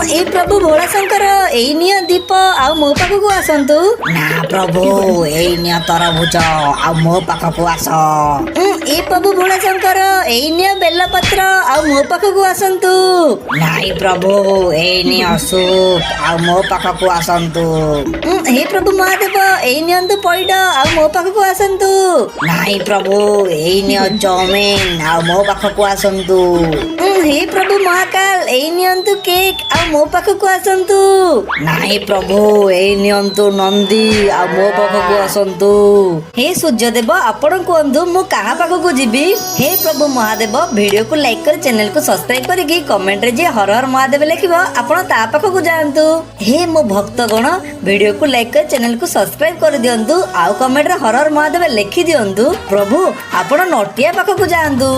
ए प्रभु भोला शंकर एई निया दीप आउ मो पाखकु आसंतु। ना प्रभु एई निया तरभुज आ मो पाखकु आस। ए प्रभु भोला शंकर एई निया बेलपत्र आउ मो पाखकु आसंतु। नाई प्रभु एई निया सूप आ मो पाखकु आसंतु। हे प्रभु महादेव एई नियंतु पइड आउ मो पाखकु आसंतु। नाई प्रभु एई निया चाउमिन आ मो पाखकु आसंतु। हे प्रभु महाकाल एई नियंतु केक आउ मो पाखकु आसंतु। नाई प्रभु एई नियंतु नंदी आ मो पाखकु आसंतु। हे सूर्यदेव आपण कहंतु मु कहा पाखकु जीवी। हे प्रभु महादेव वीडियो को लाइक कर चैनल को सब्सक्राइब करके कमेंट रे जे हर हर महादेव लिखिबो आपण ता पाखकु जांतु। हे मो भक्तगण वीडियो को लाइक कर चैनल को सब्सक्राइब कर दियंतु आउ कमेंट रे हर हर महादेव लिखि दियंतु। प्रभु आपण नटिया पाखकु जांतु।